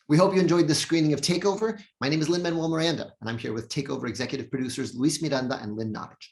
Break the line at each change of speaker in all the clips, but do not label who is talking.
We hope you enjoyed this screening of Takeover. My name is Lin-Manuel Miranda, and I'm here with Takeover executive producers Luis Miranda and Lynn Nottage.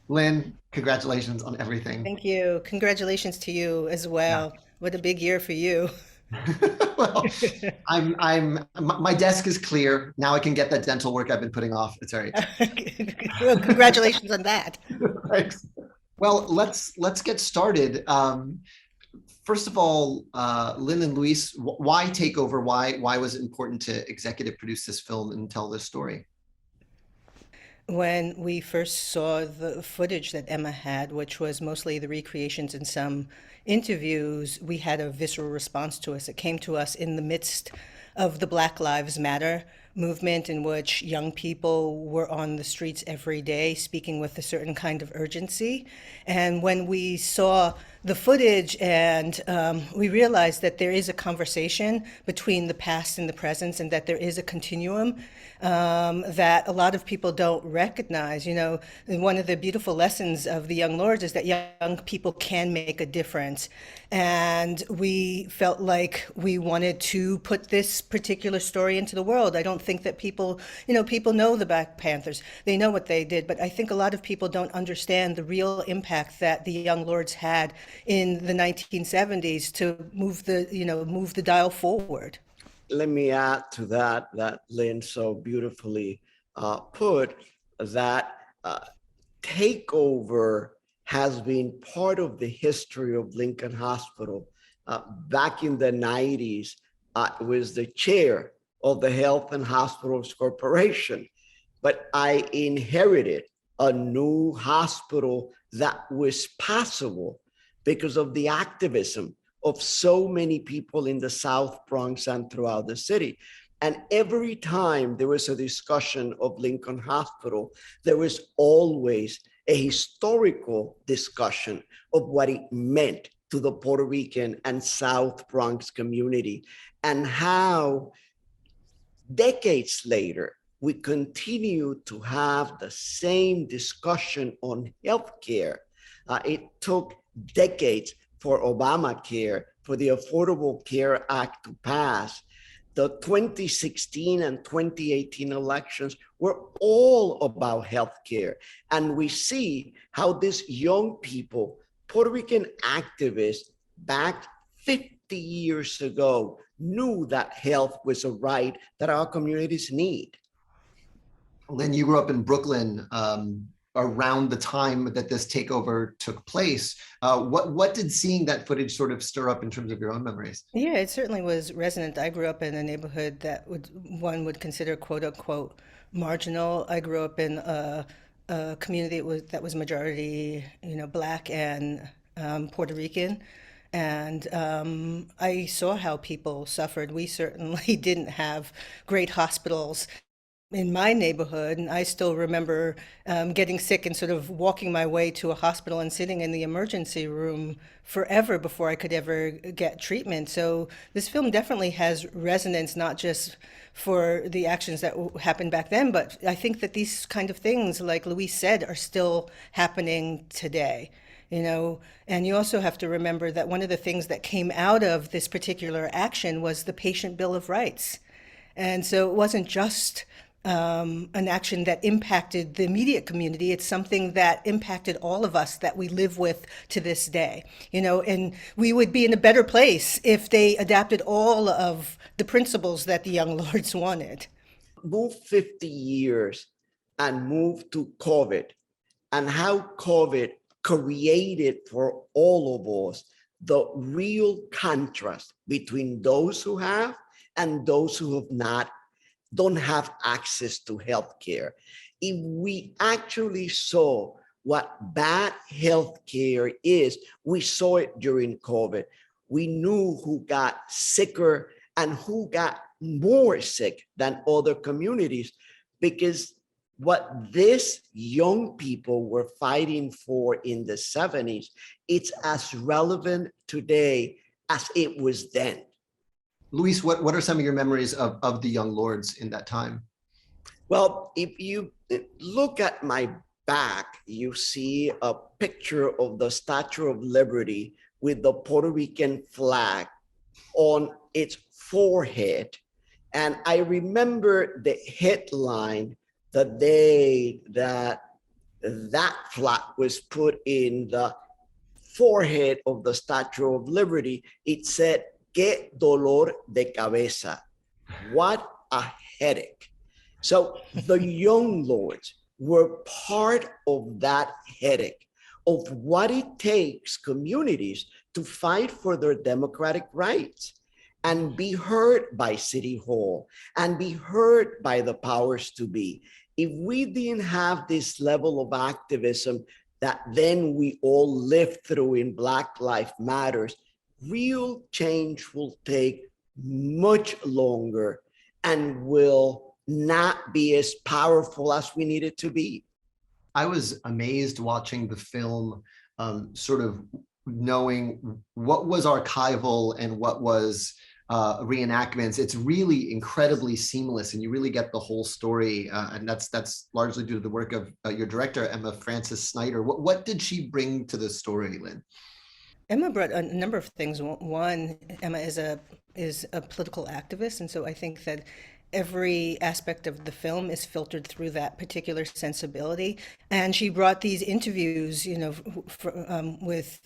Lynn, congratulations on everything.
Thank you. Congratulations to you as
Yeah.
well. What a big year for you.
Well, my desk is clear. Now I can get that dental work I've been putting off. It's all right.
Well, congratulations on that.
Thanks. Well, let's get started. First of all, Lynn and Luis, why Takeover? Why was it important to executive produce this film and tell this story?
When we first saw the footage that Emma had, which was mostly the recreations and some interviews, we had a visceral response to us. It came to us in the midst of the Black Lives Matter movement, in which young people were on the streets every day speaking with a certain kind of urgency. And when we saw the footage and we realized that there is a conversation between the past and the present, and that there is a continuum that a lot of people don't recognize. You know, and one of the beautiful lessons of the Young Lords is that young people can make a difference. And we felt like we wanted to put this particular story into the world. I don't think that people, people know the Black Panthers. They know what they did, but I think a lot of people don't understand the real impact that the Young Lords had in the 1970s to move the dial forward.
Let me add to that Lynn so beautifully put, that Takeover has been part of the history of Lincoln Hospital. Back in the 90s, I was the chair of the Health and Hospitals Corporation, but I inherited a new hospital that was possible because of the activism of so many people in the South Bronx and throughout the city. And every time there was a discussion of Lincoln Hospital, there was always a historical discussion of what it meant to the Puerto Rican and South Bronx community, and how decades later, we continue to have the same discussion on healthcare. It took decades for Obamacare, for the Affordable Care Act to pass. The 2016 and 2018 elections were all about healthcare. And we see how these young people, Puerto Rican activists back 50 years ago, knew that health was a right that our communities need.
Lynn, you grew up in Brooklyn around the time that this takeover took place. What did seeing that footage sort of stir up in terms of your own memories?
Yeah, it certainly was resonant. I grew up in a neighborhood that one would consider quote unquote marginal. I grew up in a community that was majority, Black and Puerto Rican. And I saw how people suffered. We certainly didn't have great hospitals in my neighborhood, and I still remember getting sick and sort of walking my way to a hospital and sitting in the emergency room forever before I could ever get treatment. So this film definitely has resonance, not just for the actions that happened back then, but I think that these kind of things, like Luis said, are still happening today. And you also have to remember that one of the things that came out of this particular action was the Patient Bill of Rights. And so it wasn't just an action that impacted the immediate community. It's something that impacted all of us that we live with to this day. And we would be in a better place if they adapted all of the principles that the Young Lords wanted.
Move 50 years and move to COVID, and how COVID created for all of us the real contrast between those who have and those who have not, don't have access to healthcare. If we actually saw what bad healthcare is, we saw it during COVID. We knew who got sicker and who got more sick than other communities, because what these young people were fighting for in the 70s, it's as relevant today as it was then.
Luis, what are some of your memories of the Young Lords in that time?
Well, if you look at my back, you see a picture of the Statue of Liberty with the Puerto Rican flag on its forehead. And I remember the headline the day that that flag was put in the forehead of the Statue of Liberty. It said, "Qué dolor de cabeza." What a headache. So the young lords were part of that headache of what it takes communities to fight for their democratic rights and be heard by City Hall and be heard by the powers to be. If we didn't have this level of activism that then we all lived through in Black Lives Matters, real change will take much longer and will not be as powerful as we need it to be.
I was amazed watching the film, sort of knowing what was archival and what was reenactments. It's really incredibly seamless, and you really get the whole story. And that's largely due to the work of your director, Emma Francis Snyder. What did she bring to the story, Lynn?
Emma brought a number of things. One, Emma is a political activist, and so I think that every aspect of the film is filtered through that particular sensibility. And she brought these interviews, with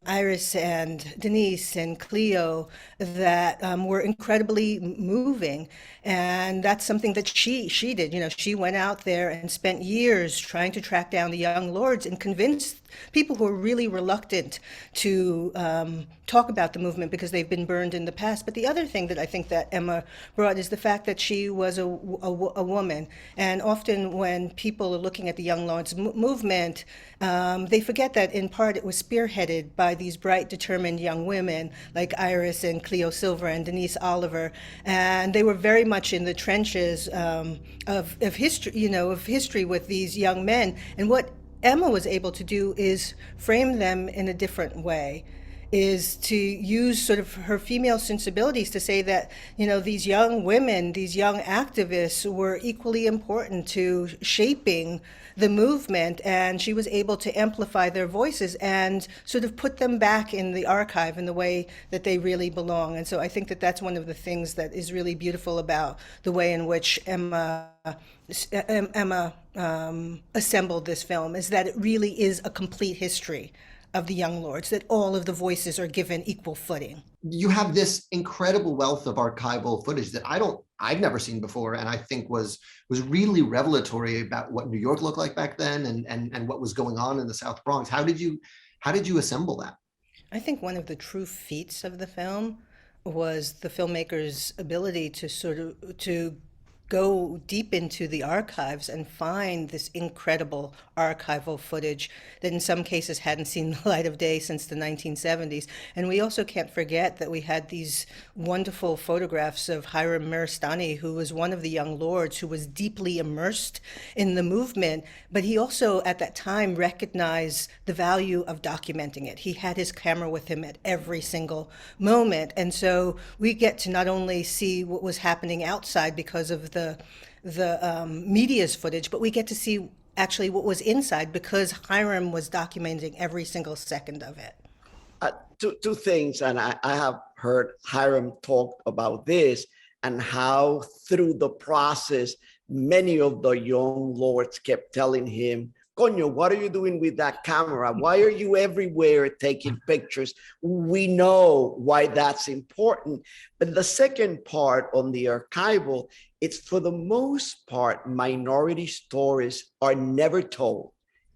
Iris and Denise and Cleo that were incredibly moving, and that's something that she did. She went out there and spent years trying to track down the young lords and convince people who are really reluctant to talk about the movement because they've been burned in the past. But the other thing that I think that Emma brought is the fact that she was a woman. And often when people are looking at the Young Lords movement, they forget that in part it was spearheaded by these bright, determined young women like Iris and Cleo Silver and Denise Oliver. And they were very much in the trenches of history with these young men. And what Emma was able to do is frame them in a different way, is to use sort of her female sensibilities to say that, these young women, these young activists were equally important to shaping the movement, and she was able to amplify their voices and sort of put them back in the archive in the way that they really belong. And so I think that that's one of the things that is really beautiful about the way in which Emma assembled this film, is that it really is a complete history of the Young Lords, that all of the voices are given equal footing.
You have this incredible wealth of archival footage that I've never seen before, and I think was really revelatory about what New York looked like back then and what was going on in the South Bronx. How did you assemble that?
I think one of the true feats of the film was the filmmaker's ability to go deep into the archives and find this incredible archival footage that in some cases hadn't seen the light of day since the 1970s. And we also can't forget that we had these wonderful photographs of Hiram Mirastani, who was one of the young lords who was deeply immersed in the movement, but he also at that time recognized the value of documenting it. He had his camera with him at every single moment. And so we get to not only see what was happening outside because of the media's footage, but we get to see actually what was inside because Hiram was documenting every single second of it.
Two things, and I have heard Hiram talk about this and how through the process, many of the young lords kept telling him, "Coño, what are you doing with that camera? Why are you everywhere taking pictures? We know why that's important." But the second part on the archival, it's for the most part, minority stories are never told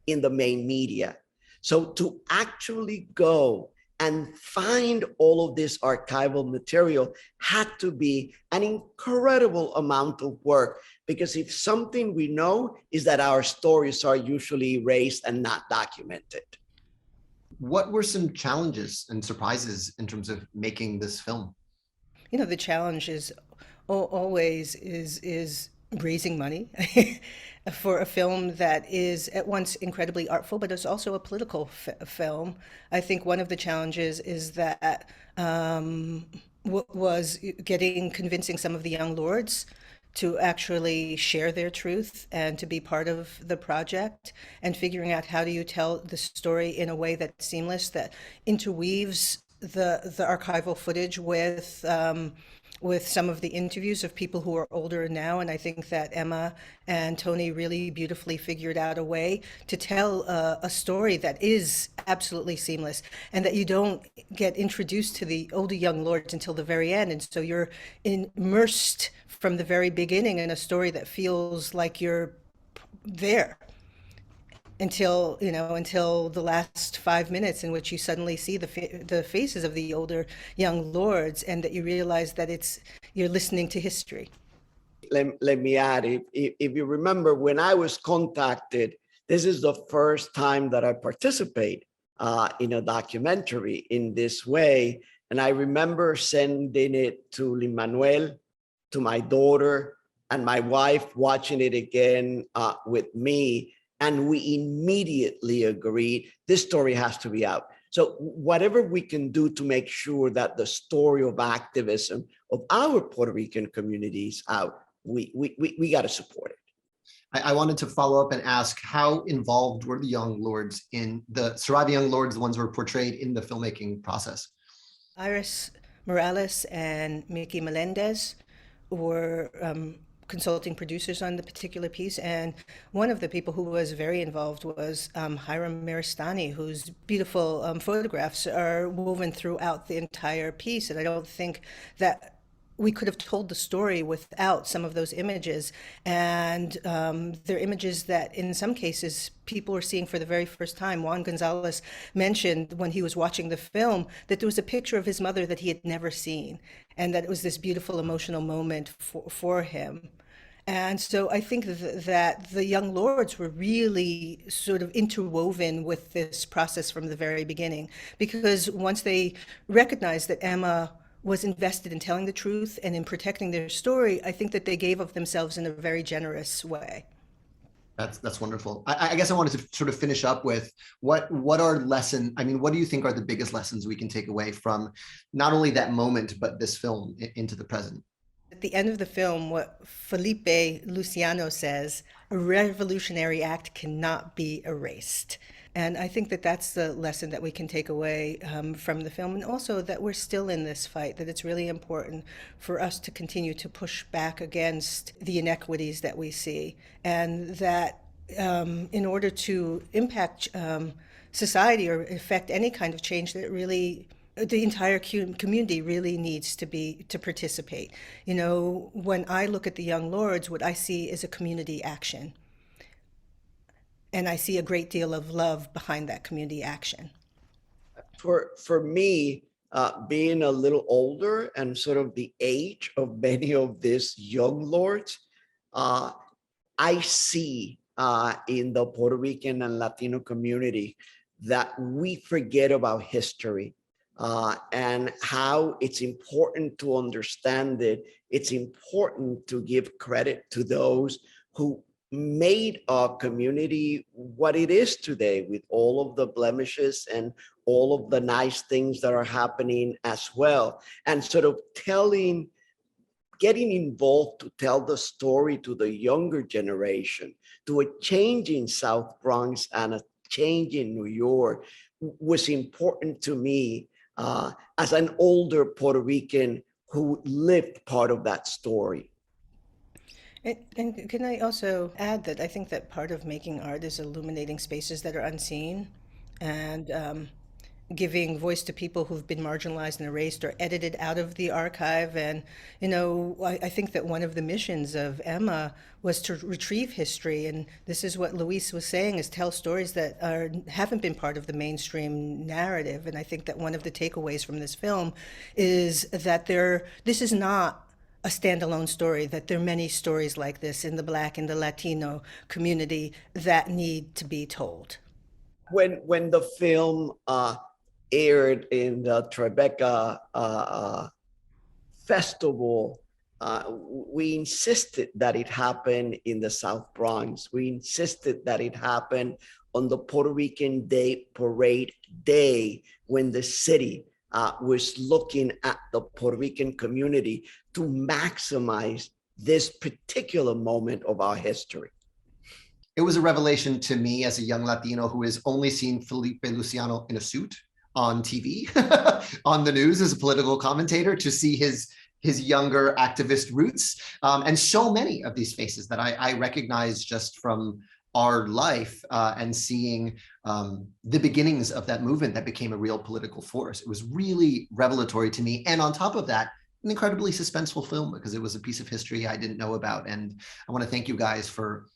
in the main media. So to actually go and find all of this archival material had to be an incredible amount of work, because if something we know is that our stories are usually erased and not documented.
What were some challenges and surprises in terms of making this film?
The challenge is always is raising money for a film that is at once incredibly artful, but it's also a political film. I think one of the challenges is that was convincing some of the young lords to actually share their truth and to be part of the project, and figuring out how do you tell the story in a way that's seamless, that interweaves the archival footage with with some of the interviews of people who are older now. And I think that Emma and Tony really beautifully figured out a way to tell a story that is absolutely seamless, and that you don't get introduced to the older young lords until the very end. And so you're immersed from the very beginning in a story that feels like you're there until the last 5 minutes, in which you suddenly see the faces of the older young lords, and that you realize that you're listening to history.
Let me add, if you remember, when I was contacted, this is the first time that I participate in a documentary in this way. And I remember sending it to Lin-Manuel, to my daughter, and my wife watching it again with me. And we immediately agreed this story has to be out. So whatever we can do to make sure that the story of activism of our Puerto Rican community is out, we got to support it.
I wanted to follow up and ask, how involved were the young lords in the surviving young lords, the ones who were portrayed in the filmmaking process?
Iris Morales and Mickey Melendez were consulting producers on the particular piece. And one of the people who was very involved was Hiram Mirastani, whose beautiful photographs are woven throughout the entire piece. And I don't think that we could have told the story without some of those images. And they're images that in some cases people are seeing for the very first time. Juan Gonzalez mentioned when he was watching the film that there was a picture of his mother that he had never seen, and that it was this beautiful emotional moment for him. And so I think that the young lords were really sort of interwoven with this process from the very beginning, because once they recognized that Emma was invested in telling the truth and in protecting their story, I think that they gave of themselves in a very generous way.
That's wonderful. I guess I wanted to sort of finish up with what are lessons, I mean, what do you think are the biggest lessons we can take away from not only that moment, but this film into the present?
At the end of the film, what Felipe Luciano says, a revolutionary act cannot be erased. And I think that that's the lesson that we can take away from the film, and also that we're still in this fight, that it's really important for us to continue to push back against the inequities that we see, and that in order to impact society or affect any kind of change, that really the entire community really needs to participate. You know, when I look at the Young Lords, what I see is a community action. And I see a great deal of love behind that community action.
For me, being a little older and sort of the age of many of these young lords, I see in the Puerto Rican and Latino community that we forget about history. And how it's important to understand it. It's important to give credit to those who made our community what it is today, with all of the blemishes and all of the nice things that are happening as well. And sort of getting involved to tell the story to the younger generation, to a change in South Bronx and a change in New York was important to me. As an older Puerto Rican who lived part of that story.
And can I also add that I think that part of making art is illuminating spaces that are unseen, and giving voice to people who've been marginalized and erased or edited out of the archive. And, you know, I think that one of the missions of Emma was to retrieve history. And this is what Luis was saying, is tell stories that haven't been part of the mainstream narrative. And I think that one of the takeaways from this film is that this is not a standalone story, that there are many stories like this in the Black and the Latino community that need to be told.
When the film aired in the Tribeca festival, we insisted that it happen in the South Bronx. We insisted that it happened on the Puerto Rican Day Parade Day, when the city was looking at the Puerto Rican community to maximize this particular moment of our history.
It was a revelation to me as a young Latino who has only seen Felipe Luciano in a suit on TV, on the news as a political commentator, to see his his younger activist roots, and so many of these faces that I recognize just from our life, and seeing the beginnings of that movement that became a real political force. It was really revelatory to me. And on top of that, an incredibly suspenseful film, because it was a piece of history I didn't know about. And I want to thank you guys for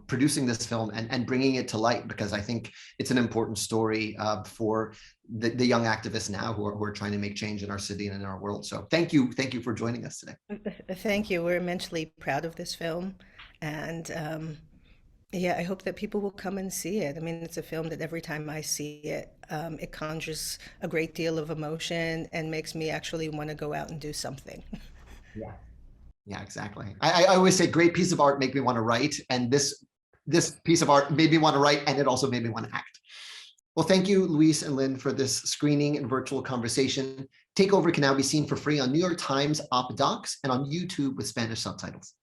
producing this film and bringing it to light, because I think it's an important story for the young activists now who are trying to make change in our city and in our world. So thank you for joining us today.
Thank you. We're immensely proud of this film. And yeah, I hope that people will come and see it. I mean, it's a film that every time I see it, it conjures a great deal of emotion and makes me actually want to go out and do something.
Yeah. Yeah, exactly. I always say great piece of art make me want to write. And this piece of art made me want to write, and it also made me want to act. Well, thank you, Luis and Lynn, for this screening and virtual conversation. Takeover can now be seen for free on New York Times Op Docs and on YouTube with Spanish subtitles.